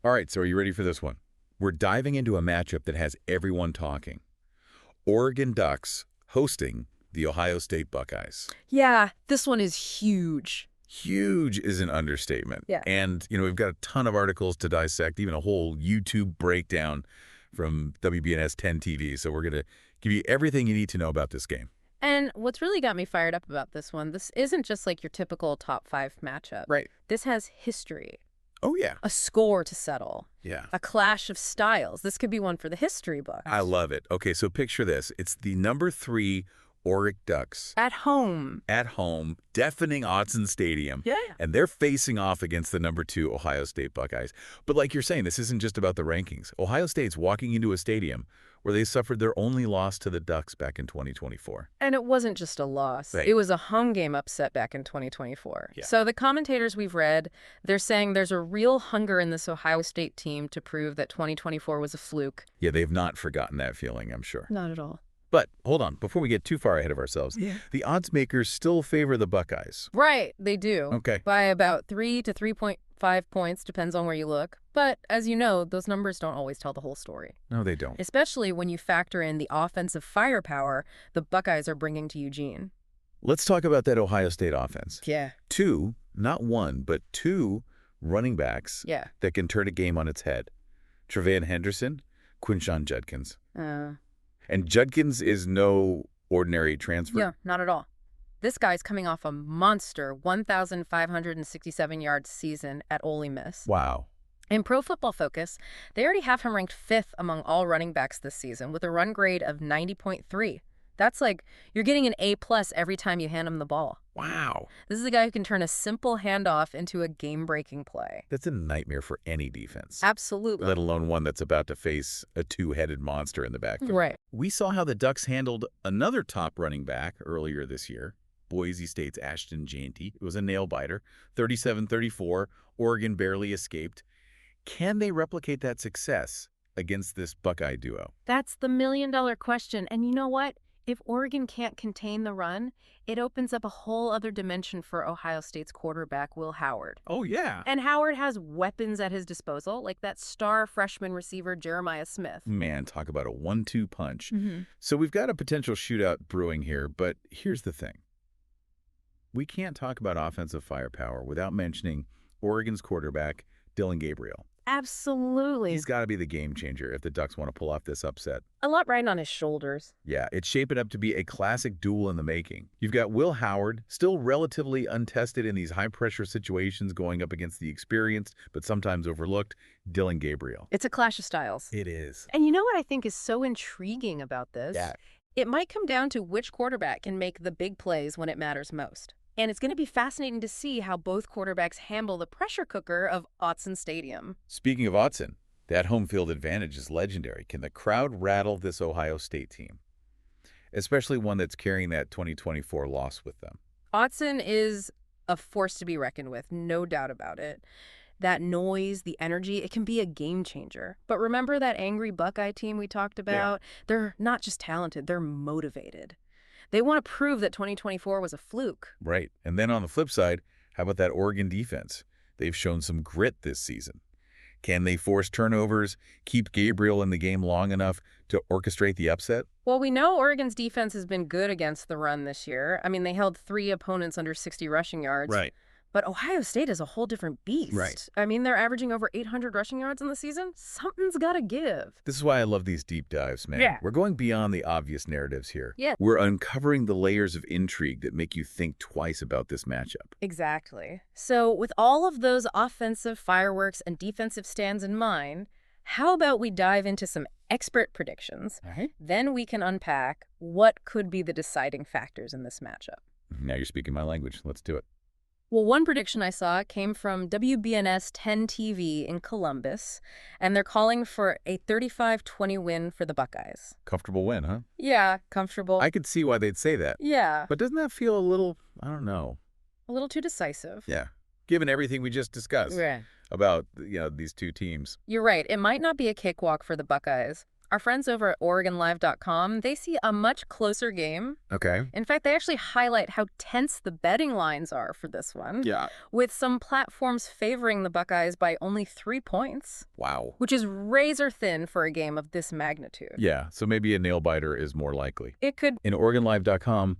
All right, so are you ready for this one? We're diving into a matchup that has everyone talking. Oregon Ducks hosting the Ohio State Buckeyes. Yeah, this one is huge. Huge is an understatement. Yeah. And, we've got a ton of articles to dissect, even a whole YouTube breakdown from WBNS 10 TV. So we're going to give you everything you need to know about this game. And what's really got me fired up about this one, this isn't just like your typical top 5 matchup. Right. This has history. Oh, yeah. A score to settle. Yeah. A clash of styles. This could be one for the history books. I love it. Okay, so picture this. It's the number 3 Oregon Ducks. At home. At home, deafening Autzen Stadium. Yeah. And they're facing off against the number 2 Ohio State Buckeyes. But like you're saying, this isn't just about the rankings. Ohio State's walking into a stadium where they suffered their only loss to the Ducks back in 2024. And it wasn't just a loss. Right. It was a home game upset back in 2024. Yeah. So the commentators we've read, they're saying there's a real hunger in this Ohio State team to prove that 2024 was a fluke. Yeah, they've not forgotten that feeling, I'm sure. Not at all. But hold on, before we get too far ahead of ourselves, the odds makers still favor the Buckeyes. Right, they do. Okay. By about 3 to 3.5 points, depends on where you look. But as you know, those numbers don't always tell the whole story. No, they don't. Especially when you factor in the offensive firepower the Buckeyes are bringing to Eugene. Let's talk about that Ohio State offense. Yeah. 2, not 1, but 2 running backs that can turn a game on its head. Tre'Von Henderson, Quinshon Judkins. And Judkins is no ordinary transfer. Yeah, not at all. This guy's coming off a monster 1,567-yard season at Ole Miss. Wow. In Pro Football Focus, they already have him ranked 5th among all running backs this season with a run grade of 90.3. That's like you're getting an A+ every time you hand him the ball. Wow. This is a guy who can turn a simple handoff into a game-breaking play. That's a nightmare for any defense. Absolutely. Let alone one that's about to face a 2-headed monster in the backfield. Right. We saw how the Ducks handled another top running back earlier this year, Boise State's Ashton Jeanty. It was a nail-biter, 37-34. Oregon barely escaped. Can they replicate that success against this Buckeye duo? That's the million-dollar question. And you know what? If Oregon can't contain the run, it opens up a whole other dimension for Ohio State's quarterback, Will Howard. Oh, yeah. And Howard has weapons at his disposal, like that star freshman receiver, Jeremiah Smith. Man, talk about a 1-2 punch. So we've got a potential shootout brewing here, but here's the thing. We can't talk about offensive firepower without mentioning Oregon's quarterback, Dylan Gabriel. Absolutely. He's got to be the game changer if the Ducks want to pull off this upset. A lot riding on his shoulders. Yeah, it's shaping up to be a classic duel in the making. You've got Will Howard, still relatively untested in these high-pressure situations, going up against the experienced, but sometimes overlooked, Dylan Gabriel. It's a clash of styles. It is. And you know what I think is so intriguing about this? Yeah. It might come down to which quarterback can make the big plays when it matters most. And it's going to be fascinating to see how both quarterbacks handle the pressure cooker of Autzen Stadium. Speaking of Autzen, that home field advantage is legendary. Can the crowd rattle this Ohio State team? Especially one that's carrying that 2024 loss with them. Autzen is a force to be reckoned with, no doubt about it. That noise, the energy, it can be a game changer. But remember that angry Buckeye team we talked about? Yeah. They're not just talented, they're motivated. They want to prove that 2024 was a fluke. Right. And then on the flip side, how about that Oregon defense? They've shown some grit this season. Can they force turnovers, keep Gabriel in the game long enough to orchestrate the upset? Well, we know Oregon's defense has been good against the run this year. I mean, they held 3 opponents under 60 rushing yards. Right. But Ohio State is a whole different beast. Right. I mean, they're averaging over 800 rushing yards in the season. Something's got to give. This is why I love these deep dives, man. Yeah. We're going beyond the obvious narratives here. Yeah. We're uncovering the layers of intrigue that make you think twice about this matchup. Exactly. So with all of those offensive fireworks and defensive stands in mind, how about we dive into some expert predictions? All right. Then we can unpack what could be the deciding factors in this matchup. Now you're speaking my language. Let's do it. Well, one prediction I saw came from WBNS 10 TV in Columbus, and they're calling for a 35-20 win for the Buckeyes. Comfortable win, huh? Yeah, comfortable. I could see why they'd say that. Yeah. But doesn't that feel a little, I don't know. A little too decisive. Yeah. Given everything we just discussed Right. about, these two teams. You're right. It might not be a cakewalk for the Buckeyes. Our friends over at OregonLive.com, they see a much closer game. Okay. In fact, they actually highlight how tense the betting lines are for this one. Yeah. With some platforms favoring the Buckeyes by only 3 points. Wow. Which is razor thin for a game of this magnitude. Yeah, so maybe a nail-biter is more likely. It could. In OregonLive.com,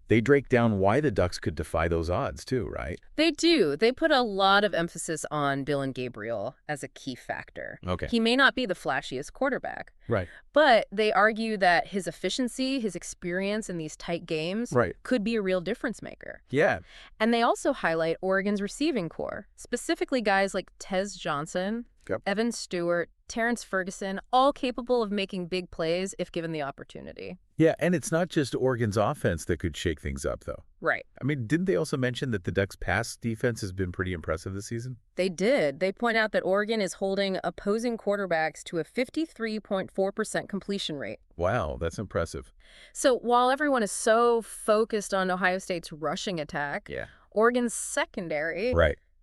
they break down why the Ducks could defy those odds too, right? They do. They put a lot of emphasis on Dylan Gabriel as a key factor. Okay. He may not be the flashiest quarterback. Right. But they argue that his efficiency, his experience in these tight games could be a real difference maker. Yeah. And they also highlight Oregon's receiving core, specifically guys like Tez Johnson, Evan Stewart, Terrence Ferguson, all capable of making big plays if given the opportunity. Yeah, and it's not just Oregon's offense that could shake things up, though. Right. I mean, didn't they also mention that the Ducks' pass defense has been pretty impressive this season? They did. They point out that Oregon is holding opposing quarterbacks to a 53.4% completion rate. Wow, that's impressive. So while everyone is so focused on Ohio State's rushing attack, Oregon's secondary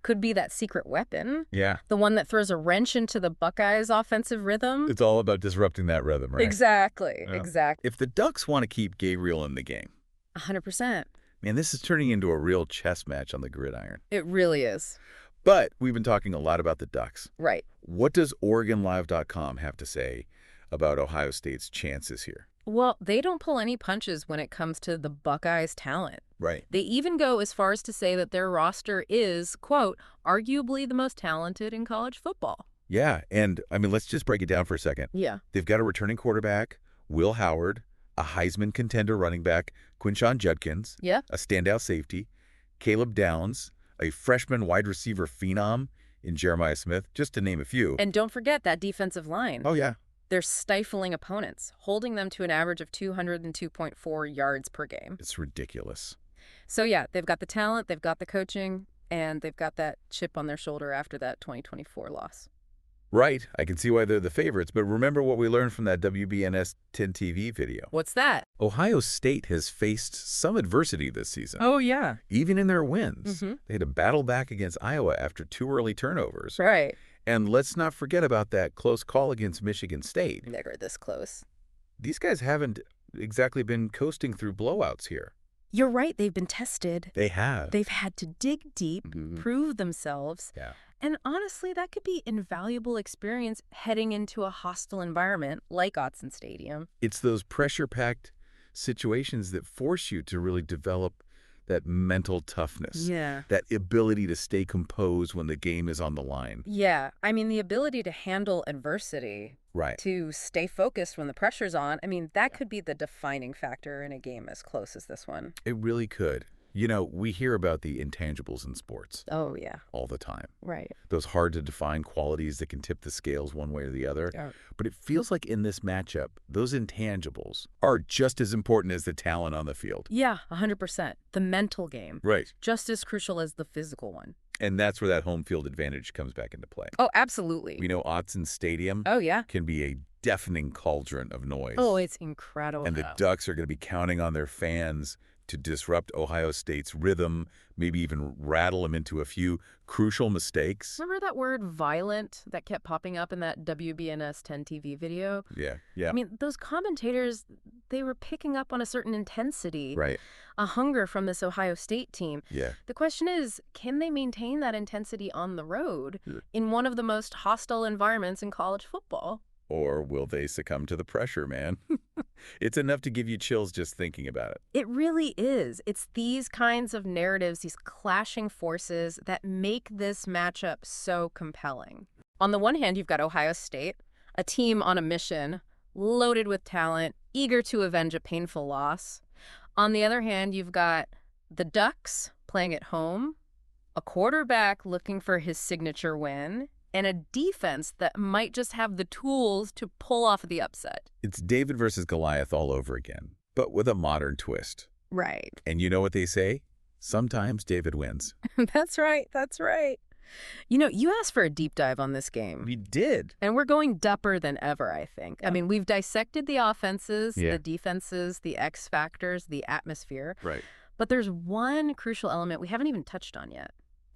could be that secret weapon. Yeah. The one that throws a wrench into the Buckeyes' offensive rhythm. It's all about disrupting that rhythm, right? Exactly. Exactly. If the Ducks want to keep Gabriel in the game, 100%. Man, this is turning into a real chess match on the gridiron. It really is. But we've been talking a lot about the Ducks. Right. What does OregonLive.com have to say about Ohio State's chances here? Well, they don't pull any punches when it comes to the Buckeyes' talent. Right. They even go as far as to say that their roster is, quote, arguably the most talented in college football. Yeah, and I mean, let's just break it down for a second. Yeah. They've got a returning quarterback, Will Howard, a Heisman contender running back, Quinshon Judkins, a standout safety, Caleb Downs, a freshman wide receiver phenom in Jeremiah Smith, just to name a few. And don't forget that defensive line. Oh, yeah. They're stifling opponents, holding them to an average of 202.4 yards per game. It's ridiculous. So, yeah, they've got the talent, they've got the coaching, and they've got that chip on their shoulder after that 2024 loss. Right. I can see why they're the favorites, but remember what we learned from that WBNS 10 TV video. What's that? Ohio State has faced some adversity this season. Oh, yeah. Even in their wins. They had to battle back against Iowa after 2 early turnovers. Right. And let's not forget about that close call against Michigan State. Never this close. These guys haven't exactly been coasting through blowouts here. You're right. They've been tested. They have. They've had to dig deep, prove themselves. Yeah. And honestly, that could be invaluable experience heading into a hostile environment like Autzen Stadium. It's those pressure-packed situations that force you to really develop that mental toughness. Yeah. That ability to stay composed when the game is on the line. Yeah. I mean, the ability to handle adversity. Right. To stay focused when the pressure's on. I mean, that could be the defining factor in a game as close as this one. It really could. You know, we hear about the intangibles in sports. Oh, yeah. All the time. Right. Those hard-to-define qualities that can tip the scales one way or the other. Yeah. But it feels like in this matchup, those intangibles are just as important as the talent on the field. Yeah, 100%. The mental game. Right. Just as crucial as the physical one. And that's where that home field advantage comes back into play. Oh, absolutely. We know Autzen Stadium can be a deafening cauldron of noise. Oh, it's incredible. And the Ducks are going to be counting on their fans to disrupt Ohio State's rhythm, maybe even rattle them into a few crucial mistakes. Remember that word violent that kept popping up in that WBNS 10 TV video? Yeah, yeah. I mean, those commentators, they were picking up on a certain intensity. Right. A hunger from this Ohio State team. Yeah. The question is, can they maintain that intensity on the road in one of the most hostile environments in college football? Or will they succumb to the pressure, man? It's enough to give you chills just thinking about it. It really is. It's these kinds of narratives, these clashing forces that make this matchup so compelling. On the one hand, you've got Ohio State, a team on a mission, loaded with talent, eager to avenge a painful loss. On the other hand, you've got the Ducks playing at home, a quarterback looking for his signature win, and a defense that might just have the tools to pull off the upset. It's David versus Goliath all over again, but with a modern twist. Right. And you know what they say? Sometimes David wins. That's right. That's right. You know, you asked for a deep dive on this game. We did. And we're going dupper than ever, I think. I mean, we've dissected the offenses, the defenses, the X factors, the atmosphere. Right. But there's one crucial element we haven't even touched on yet.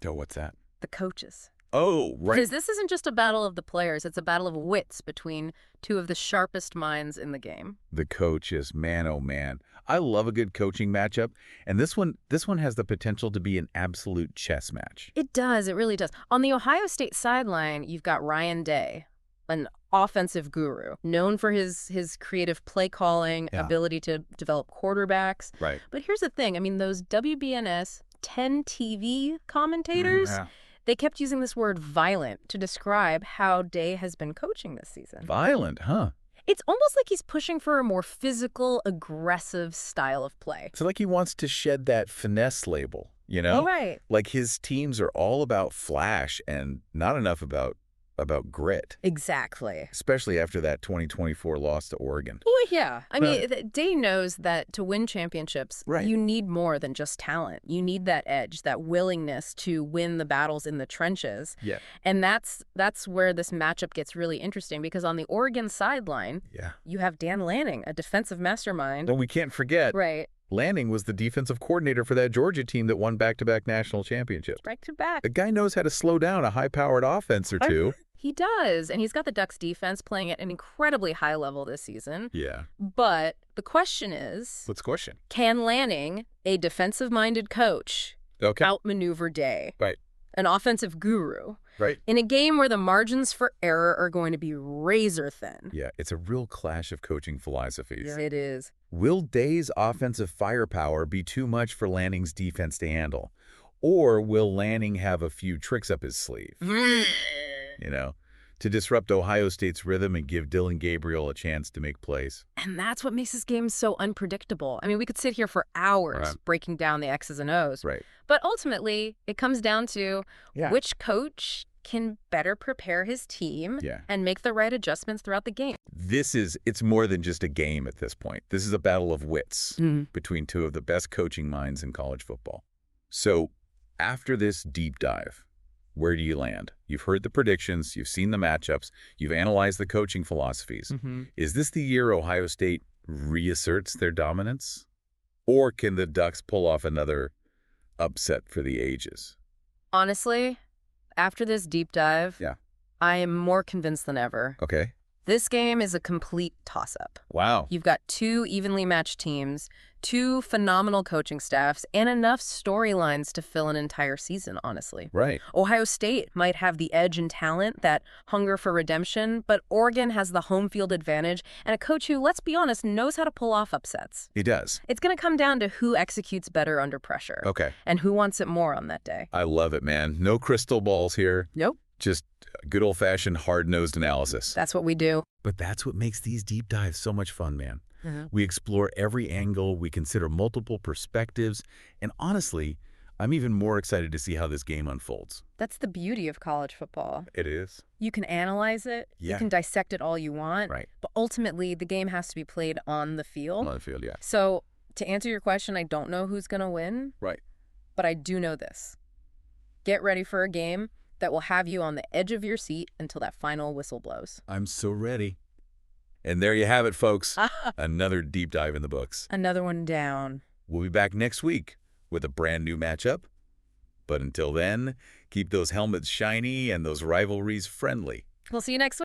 Oh, what's that? The coaches. Oh, right. Because this isn't just a battle of the players, it's a battle of wits between two of the sharpest minds in the game. The coaches, man, oh man. I love a good coaching matchup, and this one has the potential to be an absolute chess match. It does, it really does. On the Ohio State sideline, you've got Ryan Day, an offensive guru, known for his creative play calling, Yeah. ability to develop quarterbacks. Right. But here's the thing, I mean, those WBNS 10 TV commentators, Yeah. they kept using this word violent to describe how Day has been coaching this season. Violent, huh? It's almost like he's pushing for a more physical, aggressive style of play. So like he wants to shed that finesse label, you know? Oh, right. Like his teams are all about flash and not enough about grit, Exactly. especially after that 2024 loss to Oregon. Well, yeah. I Well- mean, Day knows that to win championships, Right. you need more than just talent. You need that edge, that willingness to win the battles in the trenches. Yeah. And that's where this matchup gets really interesting, because on the Oregon sideline, Yeah. you have Dan Lanning, a defensive mastermind. And we can't forget, Right. Lanning was the defensive coordinator for that Georgia team that won back-to-back national championships. Back to back. The guy knows how to slow down a high-powered offense or two. He does. And he's got the Ducks defense playing at an incredibly high level this season. Yeah. But the question is, Let's question. can Lanning, a defensive-minded coach, Okay. outmaneuver Day, Right. an offensive guru, Right. in a game where the margins for error are going to be razor thin? Yeah, it's a real clash of coaching philosophies. It is. Will Day's offensive firepower be too much for Lanning's defense to handle? Or will Lanning have a few tricks up his sleeve, you know, to disrupt Ohio State's rhythm and give Dylan Gabriel a chance to make plays? And that's what makes this game so unpredictable. I mean, we could sit here for hours Right. breaking down the X's and O's. Right. But ultimately, it comes down to Yeah. which coach can better prepare his team Yeah. and make the right adjustments throughout the game. It's more than just a game at this point. This is a battle of wits Mm. between two of the best coaching minds in college football. So after this deep dive, where do you land? You've heard the predictions, you've seen the matchups, you've analyzed the coaching philosophies. Is this the year Ohio State reasserts their dominance? Or can the Ducks pull off another upset for the ages? Honestly, after this deep dive, Yeah. I am more convinced than ever. Okay. This game is a complete toss-up. Wow. You've got two evenly matched teams, two phenomenal coaching staffs, and enough storylines to fill an entire season, honestly. Right. Ohio State might have the edge and talent, that hunger for redemption, but Oregon has the home field advantage and a coach who, let's be honest, knows how to pull off upsets. He does. It's going to come down to who executes better under pressure Okay. and who wants it more on that day. I love it, man. No crystal balls here. Nope. Just good old-fashioned hard-nosed analysis. That's what we do. But that's what makes these deep dives so much fun, man. Mhm. We explore every angle, we consider multiple perspectives, and honestly, I'm even more excited to see how this game unfolds. That's the beauty of college football. It is. You can analyze it, you Yeah. can dissect it all you want, Right. but ultimately the game has to be played on the field. On the field, yeah. So to answer your question, I don't know who's going to win, Right. but I do know this. Get ready for a game that will have you on the edge of your seat until that final whistle blows. I'm so ready. And there you have it, folks. Another deep dive in the books. Another one down. We'll be back next week with a brand new matchup. But until then, keep those helmets shiny and those rivalries friendly. We'll see you next week.